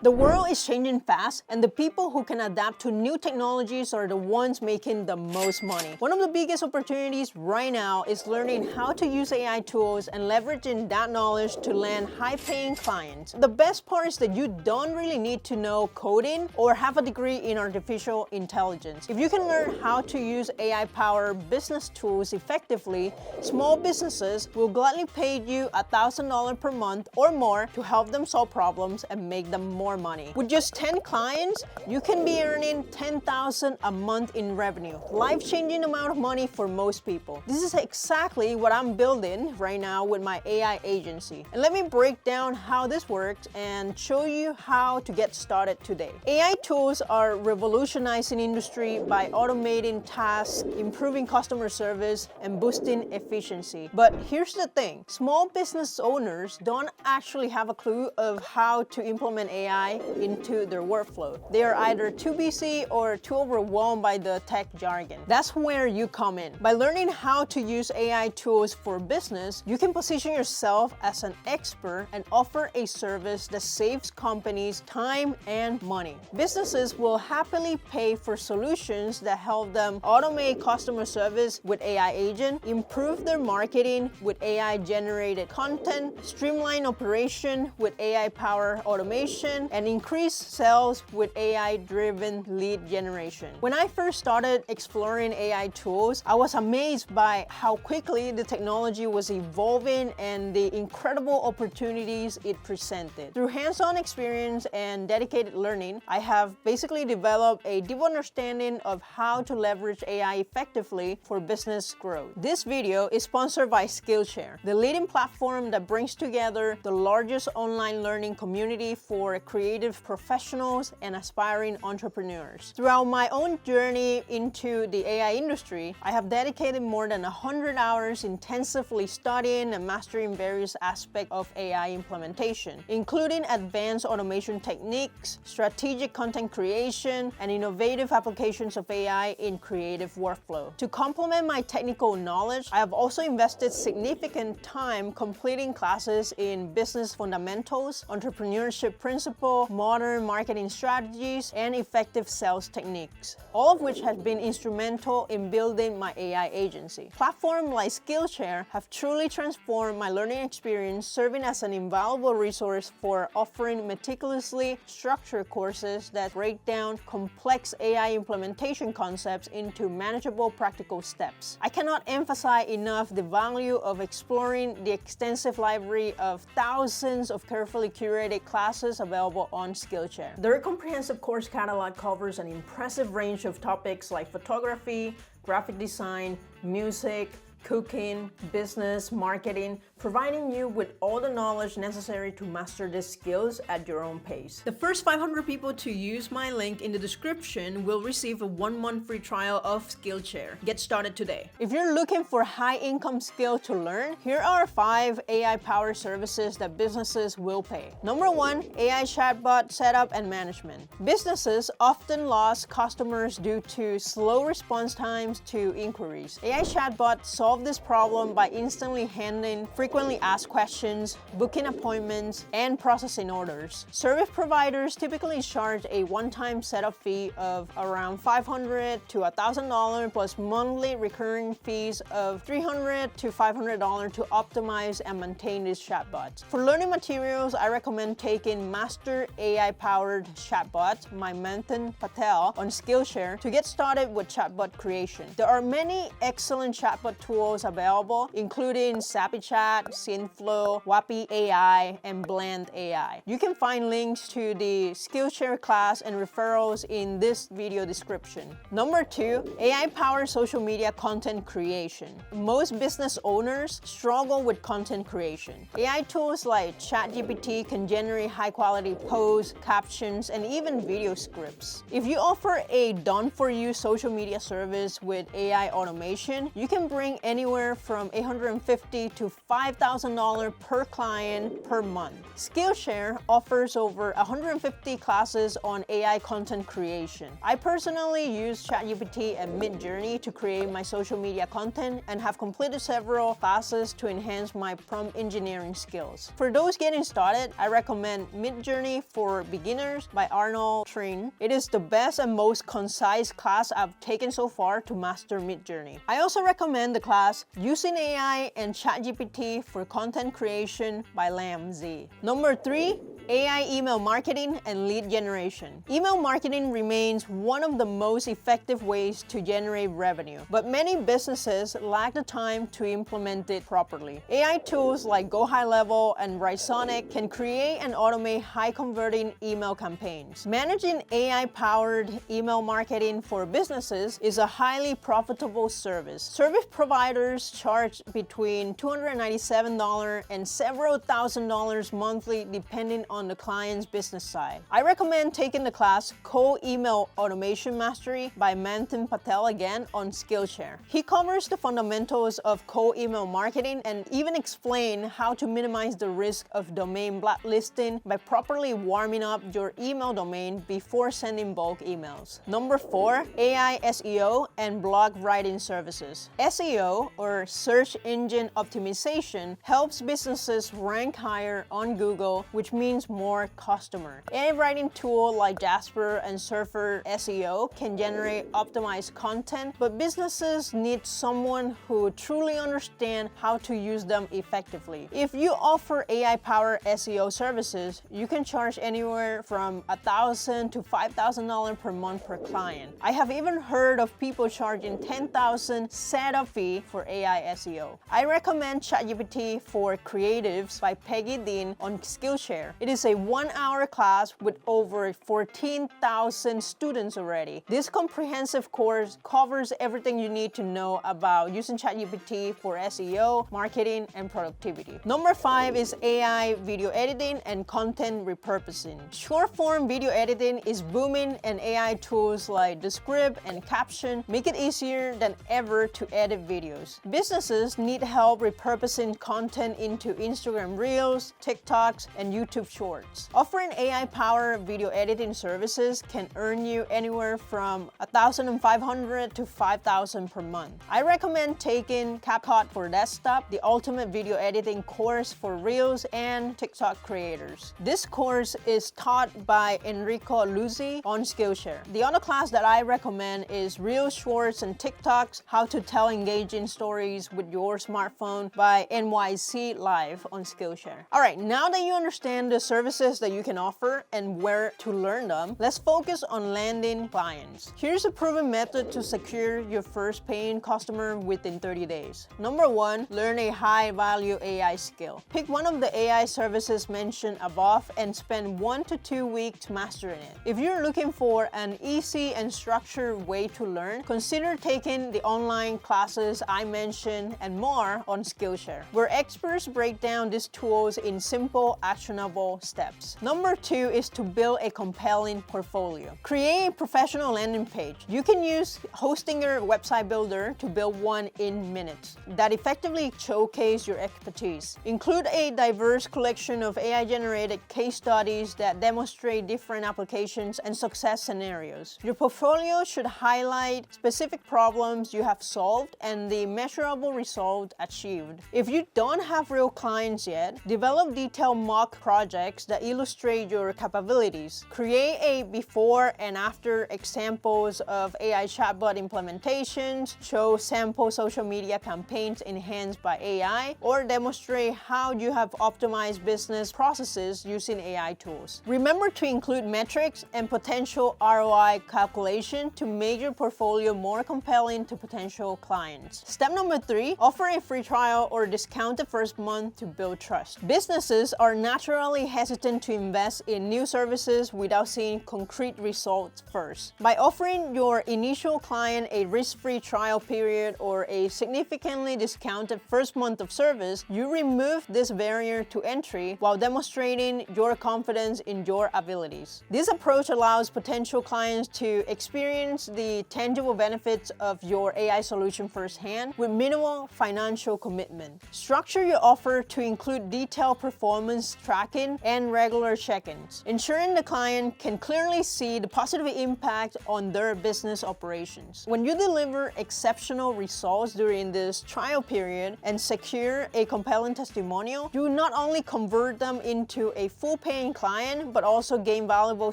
The world is changing fast, and the people who can adapt to new technologies are the ones making the most money. One of the biggest opportunities right now is learning how to use AI tools and leveraging that knowledge to land high-paying clients. The best part is that you don't really need to know coding or have a degree in artificial intelligence. If you can learn how to use AI-powered business tools effectively, small businesses will gladly pay you $1,000 per month or more to help them solve problems and make them more money. With just 10 clients, you can be earning $10,000 a month in revenue. Life-changing amount of money for most people. This is exactly what I'm building right now with my AI agency. And let me break down how this works and show you how to get started today. AI tools are revolutionizing industry by automating tasks, improving customer service, and boosting efficiency. But here's the thing, small business owners don't actually have a clue of how to implement AI into their workflow. They are either too busy or too overwhelmed by the tech jargon. That's where you come in. By learning how to use AI tools for business, you can position yourself as an expert and offer a service that saves companies time and money. Businesses will happily pay for solutions that help them automate customer service with AI agent, improve their marketing with AI-generated content, streamline operation with AI-powered automation, and increase sales with AI-driven lead generation. When I first started exploring AI tools, I was amazed by how quickly the technology was evolving and the incredible opportunities it presented. Through hands-on experience and dedicated learning, I have basically developed a deep understanding of how to leverage AI effectively for business growth. This video is sponsored by Skillshare, the leading platform that brings together the largest online learning community for creative professionals and aspiring entrepreneurs. Throughout my own journey into the AI industry, I have dedicated more than 100 hours intensively studying and mastering various aspects of AI implementation, including advanced automation techniques, strategic content creation, and innovative applications of AI in creative workflow. To complement my technical knowledge, I have also invested significant time completing classes in business fundamentals, entrepreneurship principles, modern marketing strategies, and effective sales techniques, all of which have been instrumental in building my AI agency. Platforms like Skillshare have truly transformed my learning experience, serving as an invaluable resource for offering meticulously structured courses that break down complex AI implementation concepts into manageable practical steps. I cannot emphasize enough the value of exploring the extensive library of thousands of carefully curated classes available on Skillshare. Their comprehensive course catalog covers an impressive range of topics like photography, graphic design, music, cooking, business, marketing, providing you with all the knowledge necessary to master these skills at your own pace. The first 500 people to use my link in the description will receive a 1-month free trial of Skillshare. Get started today. If you're looking for high-income skill to learn, here are 5 AI-powered services that businesses will pay. Number 1, AI chatbot setup and management. Businesses often lose customers due to slow response times to inquiries. AI chatbots solve this problem by instantly handling frequently asked questions, booking appointments, and processing orders. Service providers typically charge a one-time setup fee of around $500 to $1,000 plus monthly recurring fees of $300 to $500 to optimize and maintain these chatbots. For learning materials, I recommend taking Master AI-powered chatbot by Manthan Patel on Skillshare to get started with chatbot creation. There are many excellent chatbot tools available, including SappyChat, SynFlow, Wappy AI, and Blend AI. You can find links to the Skillshare class and referrals in this video description. Number 2, AI-powered social media content creation. Most business owners struggle with content creation. AI tools like ChatGPT can generate high-quality posts, captions, and even video scripts. If you offer a done-for-you social media service with AI automation, you can bring anywhere from $850 to $5,000 per client per month. Skillshare offers over 150 classes on AI content creation. I personally use ChatGPT and Midjourney to create my social media content and have completed several classes to enhance my prompt engineering skills. For those getting started, I recommend Midjourney for Beginners by Arnold Trin. It is the best and most concise class I've taken so far to master Midjourney. I also recommend the class Using AI and ChatGPT for Content Creation by Lam Z. Number 3, AI email marketing and lead generation. Email marketing remains one of the most effective ways to generate revenue, but many businesses lack the time to implement it properly. AI tools like Go High Level and Writesonic can create and automate high-converting email campaigns. Managing AI-powered email marketing for businesses is a highly profitable service. Service providers charge between $297 and several $1,000s monthly depending on the client's business side. I recommend taking the class Cold Email Automation Mastery by Manthan Patel again on Skillshare. He covers the fundamentals of cold email marketing and even explain how to minimize the risk of domain blacklisting by properly warming up your email domain before sending bulk emails. Number 4, AI SEO and blog writing services. SEO, or search engine optimization, helps businesses rank higher on Google, which means more customer. Any writing tool like Jasper and Surfer SEO can generate optimized content, but businesses need someone who truly understands how to use them effectively. If you offer AI-powered SEO services, you can charge anywhere from $1,000 to $5,000 per month per client. I have even heard of people charging $10,000 setup fee for AI SEO. I recommend ChatGPT for Creatives by Peggy Dean on Skillshare. It is a 1-hour class with over 14,000 students already. This comprehensive course covers everything you need to know about using ChatGPT for SEO, marketing, and productivity. Number 5 is AI video editing and content repurposing. Short-form video editing is booming, and AI tools like Descript and Caption make it easier than ever to edit videos. Businesses need help repurposing content into Instagram Reels, TikToks, and YouTube Shorts. Offering AI-powered video editing services can earn you anywhere from $1,500 to $5,000 per month. I recommend taking CapCut for Desktop, the ultimate video editing course for Reels and TikTok creators. This course is taught by Enrico Luzzi on Skillshare. The other class that I recommend is Reels, Shorts, and TikToks, How to Tell Engaging Stories with Your Smartphone by NYC Live on Skillshare. Alright, now that you understand the services that you can offer and where to learn them, let's focus on landing clients. Here's a proven method to secure your first paying customer within 30 days. Number 1, learn a high-value AI skill. Pick one of the AI services mentioned above and spend 1 to 2 weeks mastering it. If you're looking for an easy and structured way to learn, consider taking the online classes I mentioned and more on Skillshare, where experts break down these tools in simple, actionable steps. Number 2 is to build a compelling portfolio. Create a professional landing page. You can use Hostinger Website Builder to build one in minutes that effectively showcase your expertise. Include a diverse collection of AI-generated case studies that demonstrate different applications and success scenarios. Your portfolio should highlight specific problems you have solved and the measurable result achieved. If you don't have real clients yet, develop detailed mock projects that illustrate your capabilities. Create a before and after examples of AI chatbot implementations, show sample social media campaigns enhanced by AI, or demonstrate how you have optimized business processes using AI tools. Remember to include metrics and potential ROI calculation to make your portfolio more compelling to potential clients. Step number 3, offer a free trial or discounted first month to build trust. Businesses are naturally hesitant to invest in new services without seeing concrete results first. By offering your initial client a risk-free trial period or a significantly discounted first month of service, you remove this barrier to entry while demonstrating your confidence in your abilities. This approach allows potential clients to experience the tangible benefits of your AI solution firsthand with minimal financial commitment. Structure your offer to include detailed performance tracking and regular check-ins, ensuring the client can clearly see the positive impact on their business operations. When you deliver exceptional results during this trial period and secure a compelling testimonial, you not only convert them into a full-paying client, but also gain valuable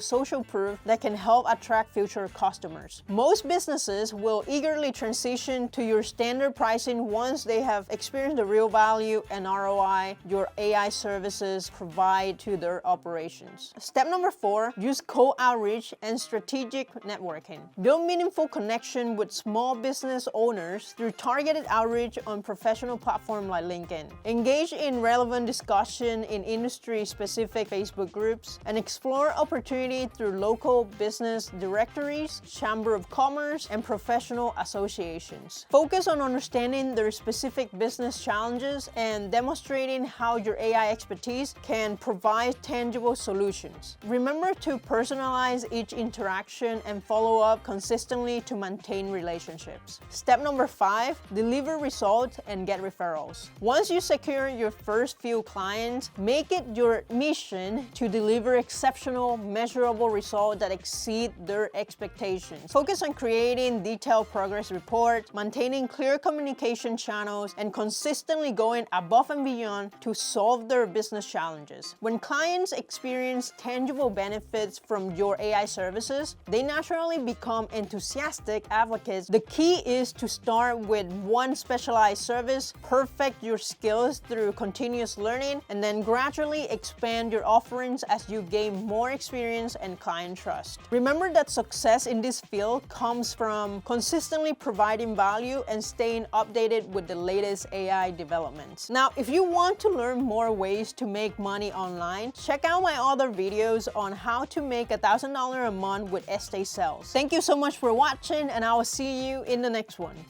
social proof that can help attract future customers. Most businesses will eagerly transition to your standard pricing once they have experienced the real value and ROI your AI services provide to their operations. Step number 4, use cold outreach and strategic networking. Build meaningful connection with small business owners through targeted outreach on professional platforms like LinkedIn. Engage in relevant discussion in industry-specific Facebook groups and explore opportunity through local business directories, chamber of commerce, and professional associations. Focus on understanding their specific business challenges and demonstrating how your AI expertise can provide tangible solutions. Remember to personalize each interaction and follow up consistently to maintain relationships. Step number 5, deliver results and get referrals. Once you secure your first few clients, make it your mission to deliver exceptional, measurable results that exceed their expectations. Focus on creating detailed progress reports, maintaining clear communication channels, and consistently going above and beyond to solve their business challenges. When clients experience tangible benefits from your AI services, they naturally become enthusiastic advocates. The key is to start with one specialized service, perfect your skills through continuous learning, and then gradually expand your offerings as you gain more experience and client trust. Remember that success in this field comes from consistently providing value and staying updated with the latest AI developments. Now, if you want to learn more ways to make money online, check out my other videos on how to make $1,000 a month with Estee Sales. Thank you so much for watching, and I will see you in the next one.